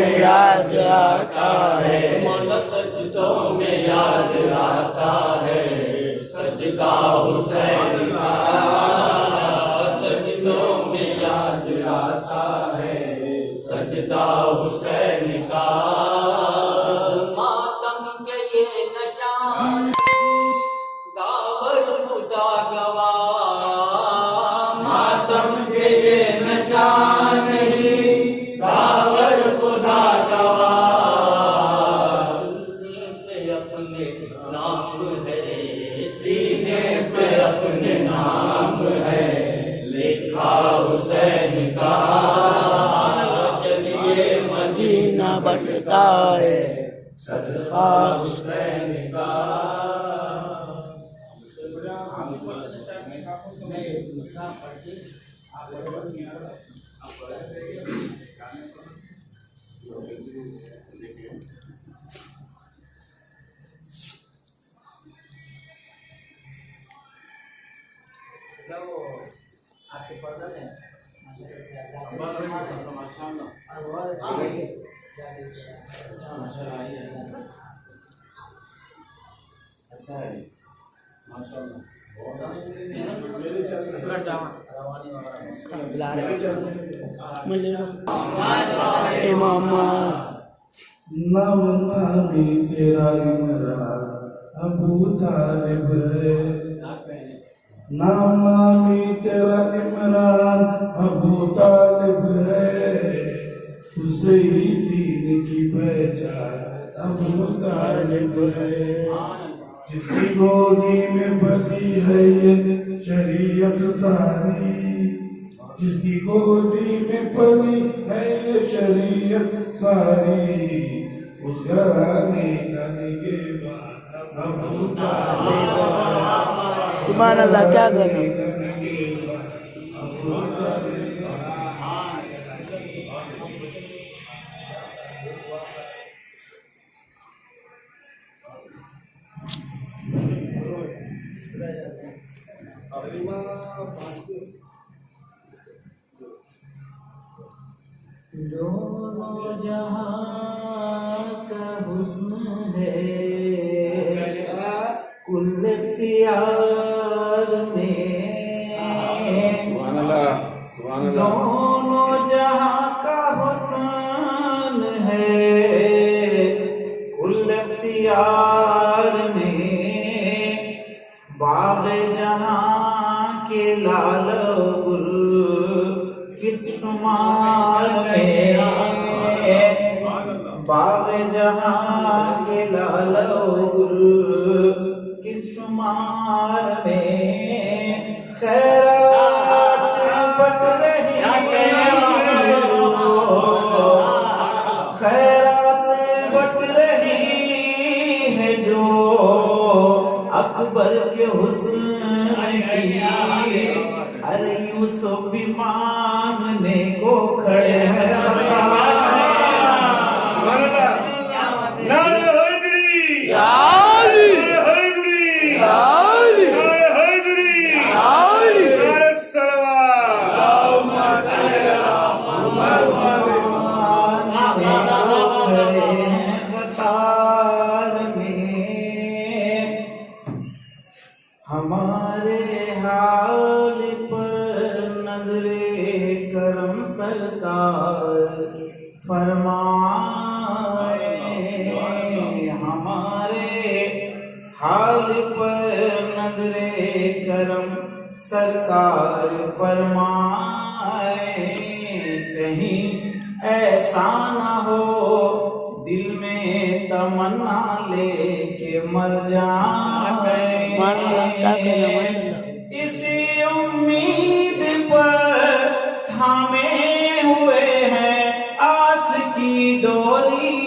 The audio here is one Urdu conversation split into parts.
میں یاد آتا ہے، مولا سجدوں میں یاد آتا ہے، سجدہ حسین کا سجدوں میں یاد آتا ہے، سجدہ حسین کا ماتم کے یہ نشان داور خدا گواہ، ماتم کے یہ نشان نہیں داور خدا گواہ، سینے پہ اپنے نام ہے، سینے پہ اپنے نام ہے، لکھا حسین کا، چلیے مدینہ بٹتا ہے صدقہ حسین کا۔ امامات نام نامی تیرا عمران ابو طالب ہے، نام نامی تیرا عمران ابو طالب ہے، اسے ہی دین کی پہچان ابو طالب ہے، جس کی گودی میں پلی ہے یہ شریعت ساری، جس کی گودی میں پلی ہے یہ شریعت ساری، اس گھرانے کا نگہبان ابو طالب ہے، سبحان اللہ، کیا گانا نگہبان ابو طالب ہے۔ دونوں جہاں کا حسن ہے، کل اختیار میں، سبحان اللہ، سبحان اللہ۔ دونوں جہاں کا حسن ہے، کل اختیار میں، باغ جہاں کے لال گل کس شمار میں، باغ جہاں کے لال گل کس شمار میں، خیرات بٹ رہی خیرات بٹ رہی ہے جو اکبر کے حسن کی، ارے یوسف بھی مانگنے کو کھڑے ہیں، ہمارے حال پر نظر کرم سرکار فرمائے، ہمارے حال پر نظر کرم سرکار فرمائے، کہیں ایسا نہ ہو دل میں تمنا لے کے مر جائے، اسی امید پر تھامے ہوئے ہیں آس کی ڈوری،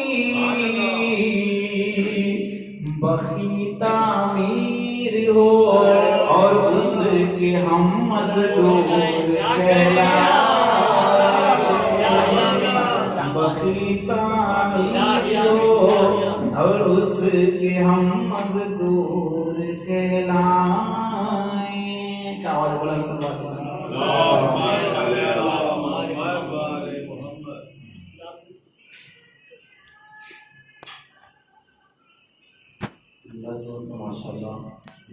بخی تعمیر ہو اور اس کے ہم مزدور کہلائیں، بخی تعمیر ہو اور اس کے ہم مزدور کہلائیں۔ کیا آواز بلند سے بات ہے؟ نظم کو ماشاءاللہ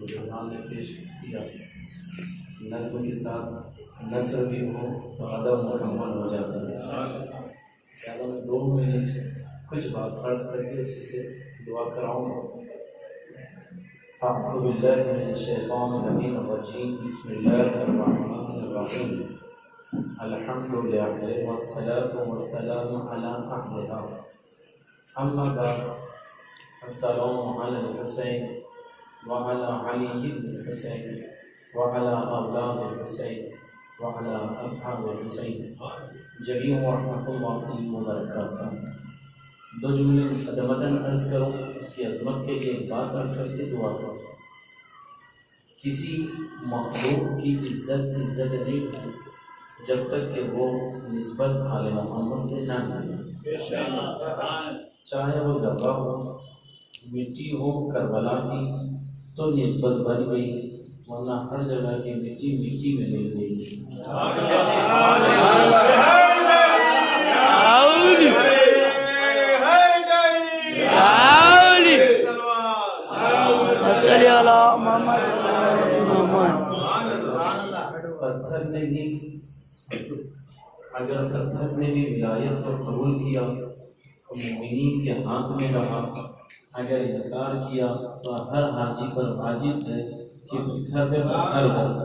بزرگان نے پیش کیا. نظم کے ساتھ نثر بھی ہو تو ادب مکمل ہو جاتا ہے. زیادہ میں 2 منٹ کچھ بات عرض کر کے اسی سے دعا کراؤں گا. اعوذ باللہ من الشیطان الرجیم. بسم اللہ الرحمن الرحیم. الحمدللہ والصلاة والسلام علی اہلہا. اما بعد. السلام علی الحسین وعلی علی بن الحسین وعلی اولاد الحسین وعلی اصحاب الحسین جمیع رحمۃ اللہ وبرکاتہ. 2 جملے ادمتاً عرض کروں. اس کی عظمت کے لیے ایک بات عرض کر کے دعا کروں. کسی مخلوق کی عزت نہیں ہوتی جب تک کہ وہ نسبت آل محمد سے نہ ملے. چاہے وہ ذرہ ہو، مٹی ہو کربلا کی تو نسبت بن گئی، ورنہ ہر جگہ کی مٹی مٹی میں مل گئی. پتھر نے بھی اگر پتھر نے بھی ولایت کو قبول کیا تو مومنین کے ہاتھ میں رہا. اگر انکار کیا تو ہر حاجی پر واجب ہے کہ پتھر سے پتھر بس.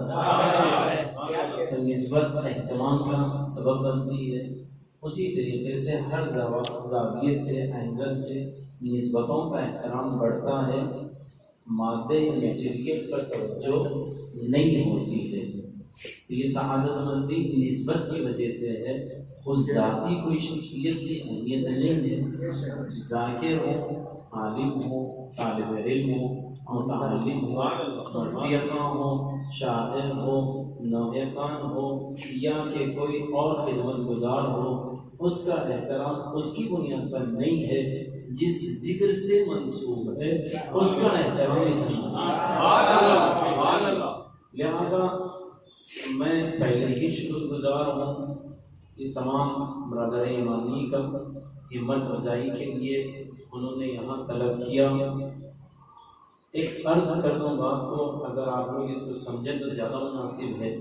تو نسبت اہتمام کا سبب بنتی ہے. اسی طریقے سے ہر زاویے سے اینگل سے نسبتوں کا احترام بڑھتا ہے. مادے میٹیریل پر توجہ نہیں ہوتی ہے. تو یہ سعادت مندی نسبت کی وجہ سے ہے. خود ذاتی کوئی شخصیت کی اہمیت نہیں ہے. ذاکر ہو، عالم ہو، طالب علم ہو، متعلم ہو، مرثیہ خواں ہو، شاعر ہو، نوحہ خوان ہو، یا کہ کوئی اور خدمت گزار ہو، اس کا احترام اس کی بنیاد پر نہیں ہے جس ذکر سے منسوب ہے اس کا احترام نہیں. لہذا میں پہلے ہی شکر گزار ہوں کہ تمام برادر ایمانی کا ہمت افزائی کے لیے انہوں نے یہاں طلب کیا. ایک عرض کر دوں بات کو، اگر آپ لوگ اس کو سمجھیں تو زیادہ مناسب ہے.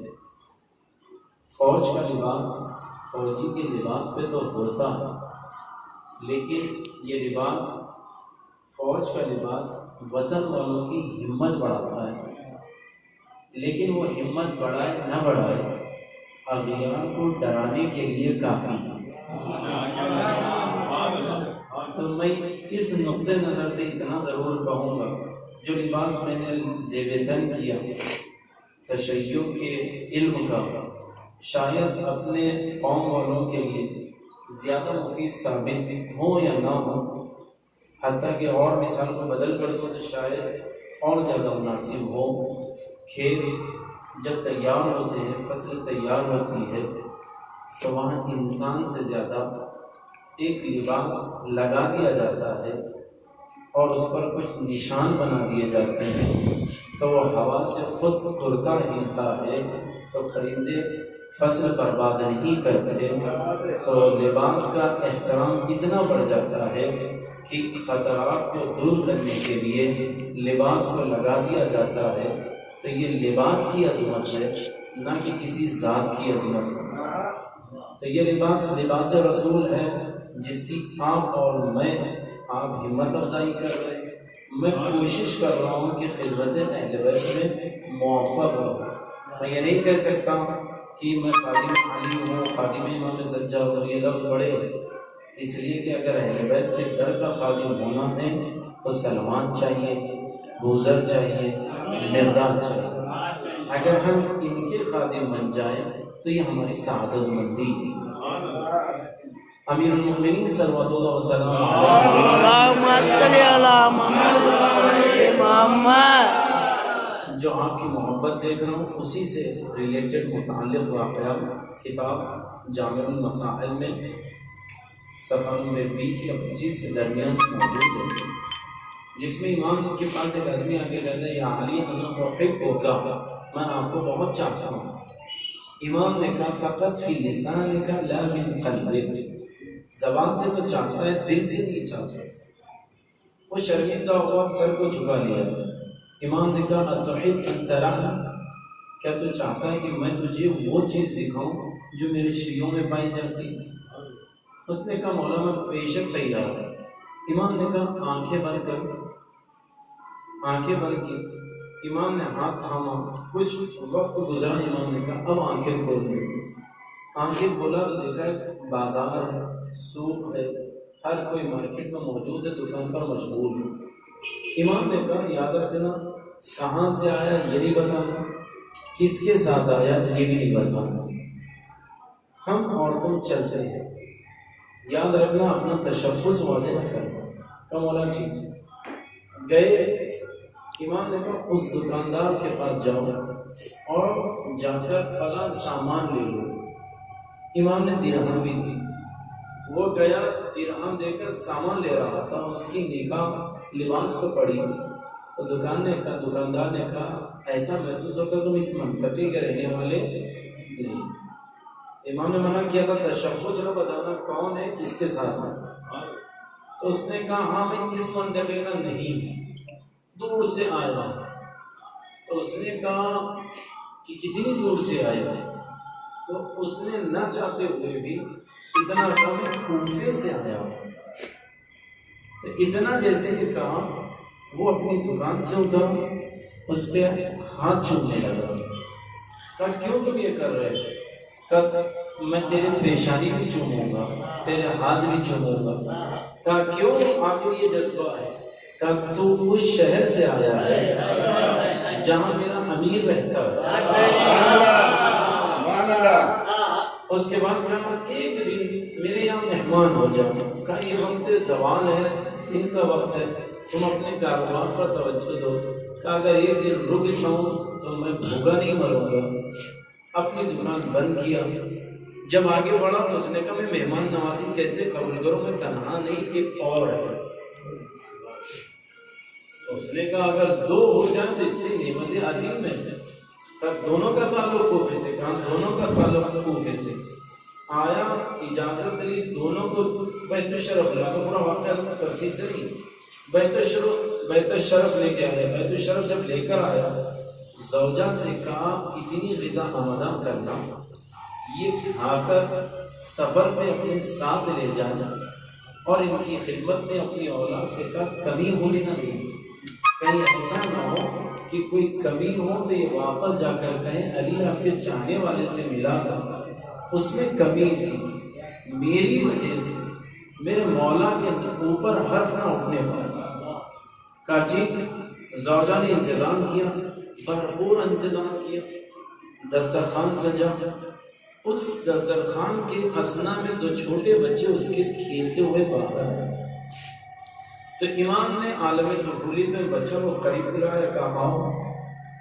فوج کا لباس فوجی کے لباس پہ تو ہوتا ہے، لیکن یہ لباس فوج کا لباس وطن والوں کی ہمت بڑھاتا ہے. لیکن وہ ہمت بڑھائے نہ بڑھائے، اغیار کو ڈرانے کے لیے کافی ہے. تو میں اس نقطۂ نظر سے اتنا ضرور کہوں گا، جو لباس میں نے زیب تن کیا تشیع کے علم کا، شاید اپنے قوم والوں کے لیے زیادہ مفید ثابت ہو یا نہ ہو، حتیٰ کہ اور مثال کو بدل کر دو تو شاید اور زیادہ مناسب ہو. کھیت جب تیار ہوتے ہیں، فصل تیار ہوتی ہے، تو وہاں انسان سے زیادہ ایک لباس لگا دیا جاتا ہے اور اس پر کچھ نشان بنا دیے جاتے ہیں، تو وہ ہوا سے خود کرتا ہلتا ہے. تو پرندے فصل برباد نہیں کرتے. تو لباس کا احترام اتنا بڑھ جاتا ہے کہ خطرات کو دور کرنے کے لیے لباس کو لگا دیا جاتا ہے. تو یہ لباس کی عظمت ہے، نہ کہ کسی ذات کی عظمت. تو یہ لباس رسول ہے جس کی آپ اور میں آپ ہمت افزائی کر رہے ہیں. میں کوشش کر رہا ہوں کہ خدمت اہل بیت میں موفق ہوں. میں یہ نہیں کہہ سکتا کہ میں خادم علی ہوں، خادم امام سجاد ہوں. یہ لفظ بڑے ہیں، اس لیے کہ اگر اہل بیت کے در کا خادم ہونا ہے تو سلمان چاہیے، بوذر چاہیے، مقداد چاہیے. اگر ہم ان کے خادم بن جائیں تو یہ ہماری سعادت مندی ہے. امیر المؤمنین صلوات اللہ وسلم جو آپ کی محبت دیکھ رہا ہوں اسی سے ریلیٹڈ متعلق واقعہ کتاب جامع المسائل میں صفحہ نمبر 20 یا 25 کے درمیان موجود ہے، جس میں امام کے پاس ایک آدمی آگے کہتا ہے، یا علی انا احبک، میں آپ کو بہت چاہتا ہوں. امام نے کہا فقط فی لسانک لا من قلبک، زبان سے تو چاہتا ہے، دل سے نہیں چاہتا. وہ شرمندہ ہوا، سر کو جھکا لیا۔ امام نے کہا اتحب ان ترانا، کیا تو چاہتا ہے کہ میں تجھے وہ چیز دکھاؤں جو میرے شیعوں میں پائی جاتی؟ اس نے کہا مولا میں بیشک تیار ہوں۔ امام نے کہا آنکھیں بند کر۔ آنکھیں بند کی، امام نے ہاتھ تھاما، کچھ وقت گزرا، امام نے کہا اب آنکھیں کھول دیں۔ آنکھیں کھولا تو دیکھا بازار ہے، سوق ہے، ہر کوئی مارکیٹ میں موجود ہے، دکان پر مشغول ہے۔ امام نے کہا یاد رکھنا کہاں سے آیا یہ نہیں بتانا، کس کے ساتھ آیا یہ بھی نہیں بتانا، ہم اور تم چلتے ہیں، یاد رکھنا اپنا تشخص واضح نہ کرنا۔ کہا مولا ٹھیک ہے۔ گئے، امام نے کہا اس دکاندار کے پاس جاؤ اور جا کر فلاں سامان لے لو۔ امام نے درہم بھی دی، وہ گیا درہم دے کر سامان لے رہا تھا، اس کی نگاہ لباس کو پڑی تو دکاندار نے کہا ایسا محسوس ہوتا تم اس منطقے کے رہنے والے نہیں۔ امام نے منع کیا تھا تشخص نہ بتانا کون ہے کس کے ساتھ ہے، تو اس نے کہا ہاں میں اس منطقے کا نہیں، دور سے آیا ہوں۔ تو اس نے کہا کہ کتنی دور سے آیا ہے؟ تو اس نے نہ چاہتے ہوئے بھی اتنا کہا میں کوفے سے آیا ہوں۔ تو اتنا جیسے ہی کہا وہ اپنی دکان سے اترا، اس پہ ہاتھ چومنے لگا۔ کہا کیوں تم یہ کر رہے ہو؟ کہا میں تیرے پیشانی بھی چوموں گا، تیرے ہاتھ بھی چوموں گا۔ کہا کیوں آخر یہ جذبہ ہے؟ کہا تو اس شہر سے آیا ہے جہاں میرا امیر رہتا ہے۔ اس کے بعد کہا ایک دن میرے یہاں مہمان ہو جاؤ۔ کہا یہ وقت زوال ہے، دن کا وقت ہے، تم اپنے کاروبار پر توجہ دو۔ کہا اگر ایک دن رک جاؤں تو میں بھوکا نہیں مروں گا۔ اپنی دکان بند کیا۔ جب آگے بڑھا تو اس نے کہا میں مہمان نوازی کیسے قبول کروں، میں تنہا نہیں ایک اور ہے۔ تو اس نے کہا اگر دو ہو جائیں تو اس سے نعمت عظیم ہے۔ کہا دونوں کا تعلق کوفے سے، کہا دونوں کا تعلق کوفے سے۔ آیا اجازت لی دونوں کو بیت الشرف لا، پورا واقعہ تفصیل سے نہیں، بیت الشرف لے کے آیا۔ بیت الشرف جب لے کر آیا زوجہ سے کہا اتنی غذا آمدہ کرنا، یہ کھا کر سفر پہ اپنے ساتھ لے جانا، اور ان کی خدمت میں اپنی اولاد سے کہا کمی ہونے نہ دیں، کہیں ایسا نہ ہو کہ کوئی کمی ہو تو یہ واپس جا کر کہیں علی آپ کے چاہنے والے سے ملا تھا، اس میں کمی تھی، میری وجہ سے میرے مولا کے اوپر حرف نہ اٹھنے پائے۔ کہا ٹھیک، زوجہ نے انتظام کیا، بھرپور انتظام کیا، دسترخوان سجا۔ اس دسترخوان کے اثنا میں دو چھوٹے بچے اس کے کھیلتے ہوئے باہر آئے۔ تو امام نے عالم طفولیت میں بچوں کو قریب بلایا، کہا آؤ،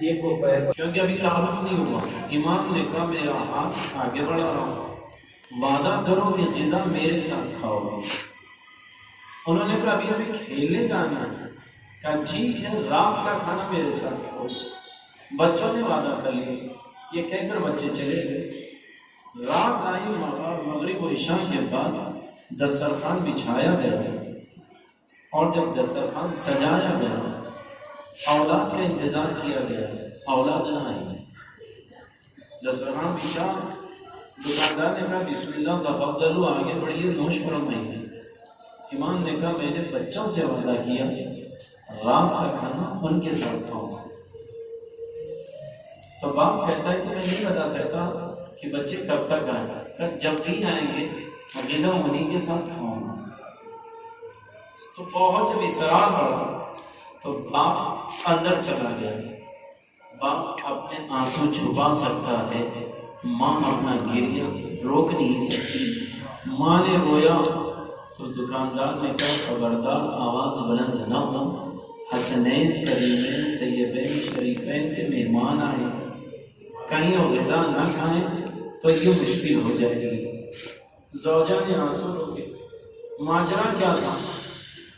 ایک کو پیر، کیونکہ ابھی تعارف نہیں ہوا۔ امام نے کہا میرا ہاتھ آگے بڑھا رہا ہوں، وعدہ کرو کہ غذا میرے ساتھ کھاؤ گے۔ انہوں نے کہا ابھی ہمیں کھیلنے جانا ہے۔ کہا ٹھیک ہے، رات کا کھانا میرے ساتھ کھاؤ۔ بچوں نے وعدہ کر لیا، یہ کہہ کر بچے چلے گئے۔ رات آئی، مغرب و عشاء کے بعد دسترخوان بچھایا گیا، اور جب دسترخوان سجایا گیا اولاد کا انتظار کیا گیا، اولاد نہ آئی۔ دسترخوان بچھا، دکاندار نے کہا بسم اللہ تفضلوا، آگے بڑھیے، نوش فرمائیے۔ امام نے کہا میں نے بچوں سے وعدہ کیا رات کا کھانا ان کے ساتھ کھاؤں۔ تو باپ کہتا ہے کہ میں نہیں بتا سکتا کہ بچے کب تک آئیں گے، جب بھی آئیں گے غذا انہیں کے ساتھ کھاؤں گا۔ تو بہت جب اصرار بڑھا تو باپ اندر چلا گیا۔ باپ اپنے آنسو چھپا سکتا ہے، ماں اپنا گریہ روک نہیں سکتی۔ ماں نے رویا تو دکاندار نے کہا خبردار آواز بلند نہ ہو، حسنین کریمین طیبین شریفین کے مہمان آئے، کہیں وہ غذا نہ کھائیں تو یہ مشکل ہو جائے گی۔ زوجہ نے آنسو روکے۔ ماجرا کیا تھا؟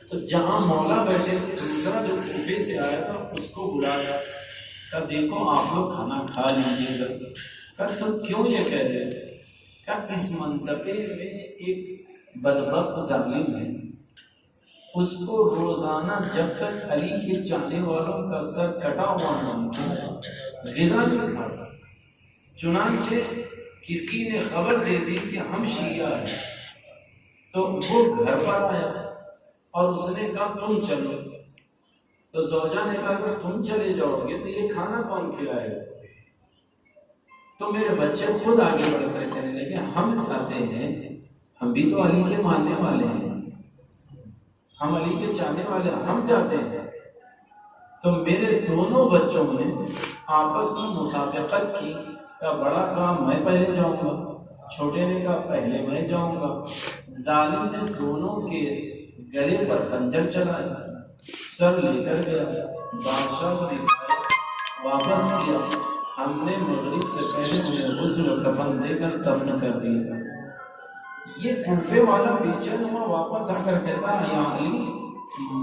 تو جہاں مولا بیٹھے دوسرا جو کوفے سے آیا تھا اس کو بلایا، کہا دیکھو آپ لوگ کھانا کھا لیجیے گا۔ کہا تم کیوں یہ کہہ رہے ہو؟ کہا اس منطقے میں ایک بدبخت ظالم ہے، اس کو روزانہ جب تک علی کے چاہنے والوں کا سر کٹا ہوا ممکن غذا نہیں کھاتا۔ چنانچہ کسی نے خبر دے دی کہ ہم شیعہ ہیں، تو وہ گھر پر آیا اور اس نے کہا تم چلو، تو زوجہ نے کہا کہ تم چلے جاؤ گے تو یہ کھانا کون کھلائے گا؟ تو میرے بچے خود آگے بڑھ کر کہنے لگے ہم چاہتے ہیں، ہم بھی تو علی کے ماننے والے ہیں، ہم علی کے چاہنے والے ہیں، ہم چاہتے ہیں۔ تو میرے دونوں بچوں نے آپس میں مسابقت کی، کہا بڑا کہا میں پہلے جاؤں گا، چھوٹے نے کہا پہلے میں جاؤں گا۔ ظالم نے دونوں کے گلے پر خنجر چلایا، سر لے کر گیا، بادشاہ نے واپس کیا، ہم نے مغرب سے پہلے انہیں غسل و کفن دے کر دفن کر دیا۔ یہ کوفے والا پیچھے ہوا واپس آ کر کہتا یا علی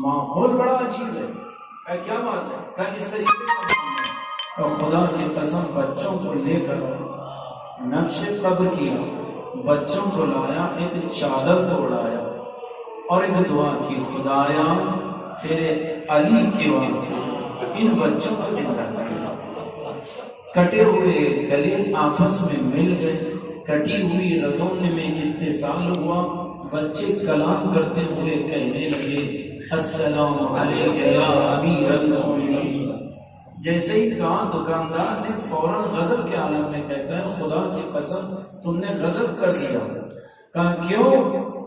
ماحول بڑا عجیب ہے، کیا بات ہے؟ کہ اس طریقے کا خدا کی قسم بچوں کو لے کر نقش قبر کیا، بچوں کو لایا، ایک چادر کو اڑایا اور ایک دعا کی، خدایا تیرے علی کے واسطے ان بچوں کو زندہ کر۔ کٹے ہوئے گلے آپس میں مل گئے، کٹی ہوئی رگوں میں اتصال ہوا، بچے کلام کرتے ہوئے کہنے لگے السلام علیک یا امیر المؤمنین۔ جیسے ہی کہا دکاندار نے فوراً غضب کے عالم میں کہتا ہے خدا کی قسم تم نے غضب کر دیا۔ کہا کیوں؟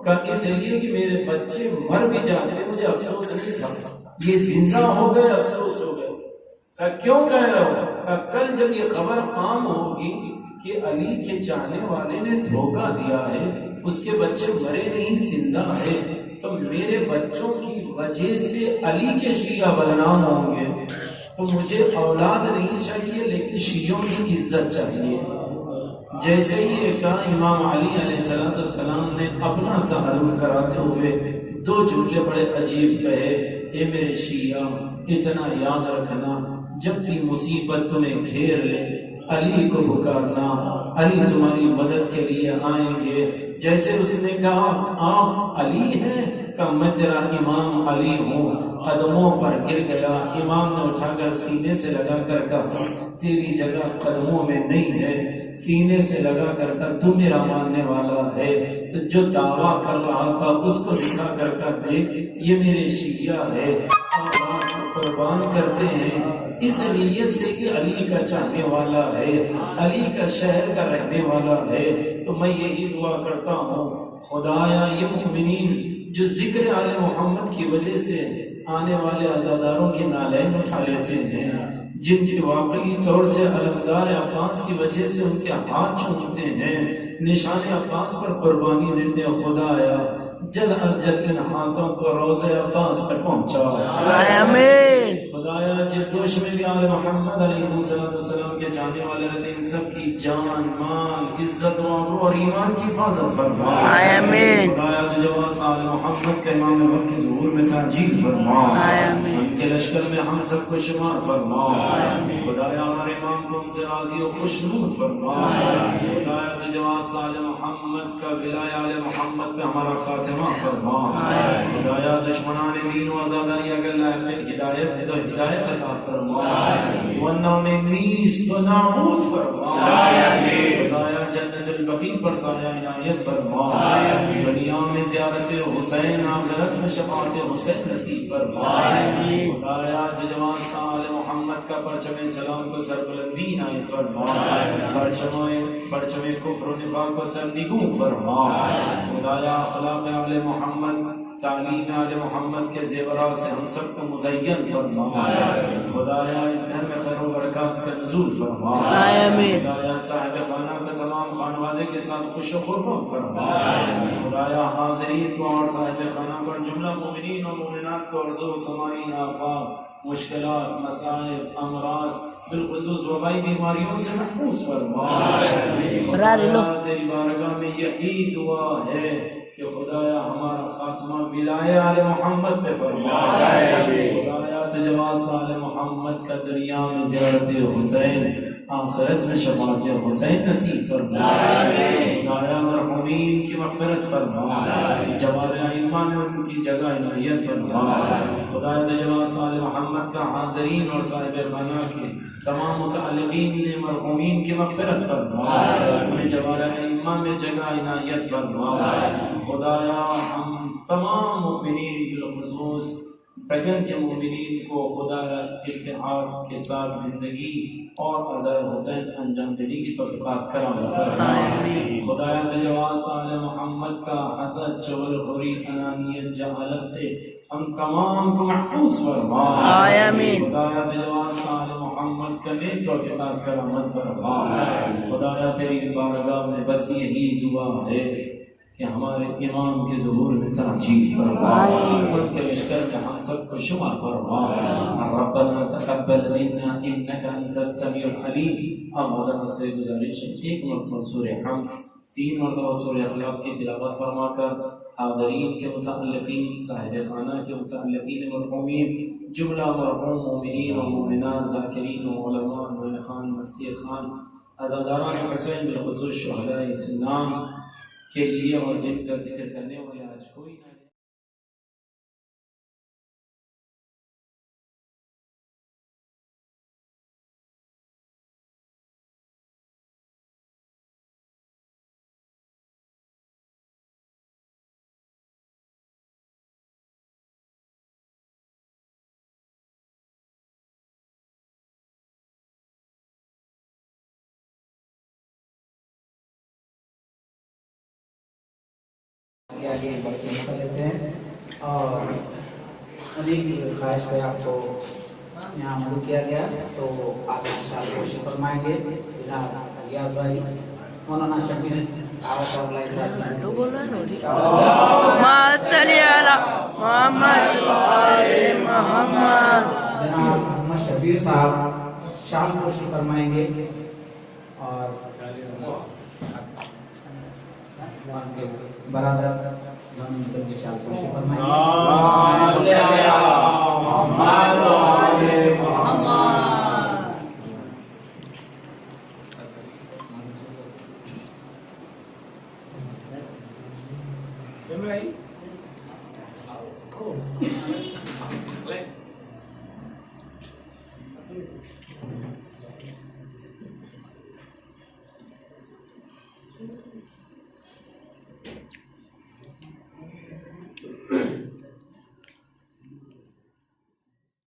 کہا اس لیے کہ میرے بچے مر بھی جاتے مجھے افسوس نہیں تھا، یہ زندہ ہو گئے افسوس ہو گئے۔ کہا کیوں کہہ رہے ہو؟ کہا کل جب یہ خبر عام ہوگی کہ علی کے چاہنے والے نے دھوکہ دیا ہے، اس کے بچے مرے نہیں زندہ ہے، تو میرے بچوں کی وجہ سے علی کے شیعہ بدنام ہوں گے، تو مجھے اولاد نہیں چاہیے لیکن شیعوں کی عزت چاہیے۔ جیسے ہی کہا امام علی علیہ السلام نے اپنا تعارف کراتے ہوئے دو جملے بڑے عجیب کہے، اے میرے شیعہ اتنا یاد رکھنا جب بھی مصیبت تمہیں گھیر لے علی کو پکارنا، علی تمہاری مدد کے لیے آئیں گے۔ جیسے اس نے کہا آپ علی ہیں، کہ میں تیرا امام علی ہوں، قدموں پر گر گیا، امام نے اٹھا کر سینے سے لگا کر کہا تیری جگہ قدموں میں نہیں ہے، سینے سے لگا کر کہا تو میرا ماننے والا ہے، تو جو دعویٰ کر رہا تھا اس کو دکھا کر کہا دیکھ یہ میرے شیعہ ہے اور قربان کرتے ہیں اس نیت سے کہ علی کا چاہنے والا ہے، علی کا شہر کا رہنے والا ہے۔ تو میں یہی دعا کرتا ہوں خدایا یہ مومنین جو ذکر آل محمد کی وجہ سے آنے والے عزاداروں کے نالین اٹھا لیتے ہیں، جن کے واقعی طور سے علمدار عباس کی وجہ سے ان کے ہاتھ چھوٹتے ہیں، نشان عباس پر قربانی دیتے ہیں، خدایا جلد از جلد ان ہاتھوں کو روضہ عباس تک پہنچا۔ آمین۔ خدایا جس گوش میں بھی آل محمد علیہ السلام کے جانے والے رہتے ان سب کی جان، مال، عزت و عمر اور ایمان کی حفاظت فرما۔ آمین۔ خدایا تو جواز آل محمد کے امام وقت کے ظہور میں تعجیل فرما، ان کے لشکر میں ہم سب کو شمار فرما۔ خدایا ہمارے امام کو ان سے راضی و خوشنود فرما۔ خدایا تو جواز آل محمد کا ولایہ آل محمد پہ ہمارا خاتمہ فرما۔ خدایا دشمنان دین و آزاداری اگر لائق ہدایت ہے تو ہدایت عطا فرما، ورنہ انہیں نیست و نابود فرما۔ خدایا جنت البقیع پر سایہ عنایت فرما، دنیا میں زیارت حسین، آخرت میں شفاعت حسین نصیب فرما۔ خدایا جو جوان آل محمد کا پرچم سلام کو سربلندی عنایت فرما، پرچم کفر و نفاق کو سرنگوں فرما۔ خدایا اخلاق آل محمد، تعلیم آل محمد کے زیورات سے ہم سب کو مزین فرما۔ خدایا اس گھر میں خیر و برکات کا نزول فرما۔ خدایا صاحب خانہ کا تمام خانوادے کے ساتھ خوش و خرم فرما۔ خدایا حاضرین کو اور صاحب خانہ پر جملہ مومنین و مومنات کو عرض و سماعی آفات، مشکلات، مصائب، امراض، بالخصوص وبائی بیماریوں سے محفوظ فرما۔ خدایا تیری بارگاہ میں یہی دعا ہے کہ خدایا ہمارا خاتمہ ولایہ آل محمد پہ فرما۔ خدایا تو جواز آل محمد کا دنیا میں زیارت حسین، آخرت میں شفاعت حسین نصیب فرما، خدایا مرحومین کی مغفرت فرما، جوار ائمہ میں ان کی جگہ عنایت فرما، خدایا جوار سال محمد کا حاضرین اور صاحب خانہ کے تمام متعلقین نے مرحومین کی مغفرت فرما، انہیں جوار ائمہ میں جگہ عنایت فرما، خدایا ہم تمام مؤمنین بالخصوص تگن کے مومنین کو خدا اتحاد کے ساتھ زندگی اور عزائے حسین انجام دینے کی توفیقات کرامت فرما، خدایا تجواز آل محمد کا حسد چغل خوری انانیت جہالت سے ہم تمام کو محفوظ فرما، خدایا تجواز آل محمد کا نیک توفیقات کرامت فرما، خدایا تیری بارگاہ میں بس یہی دعا ہے کہ ہمارے امام کے ظہور میں تاجیل فرما، ان کے مشکل کا ہم سب کو شمار فرما، ربنا تقبل منا انك انت السمیع العلیم۔ اب حضرت سے گزارش ہے ایک مرتبہ سورہ حمد 3 مرتبہ سورہ اخلاص کی تلاوت فرما کر حاضرین کے متعلقین، صاحب خانہ کے متعلقین مرحومین، جملہ مرحوم مومنین و مومنات، ذاکرین و علماء، نوح خان، مرثیہ خان، عزاداران حسین بالخصوص شہداء سنان کے لیے اور جن کا ذکر کرنے والے آج کوئی نہ آگے بڑھ کے حصہ لیتے ہیں اور انہیں کی خواہش پہ آپ کو یہاں مدعو کیا گیا تو آپ انشاءاللہ کوشش فرمائیں گے جناب الیاس بھائی، مولانا شبیر دعوت اور لائی صاحب جناب محمد شبیر صاحب شام کوشش فرمائیں گے اور برادر ہم کے ساتھ خوشی فرمائیں گے۔ محمد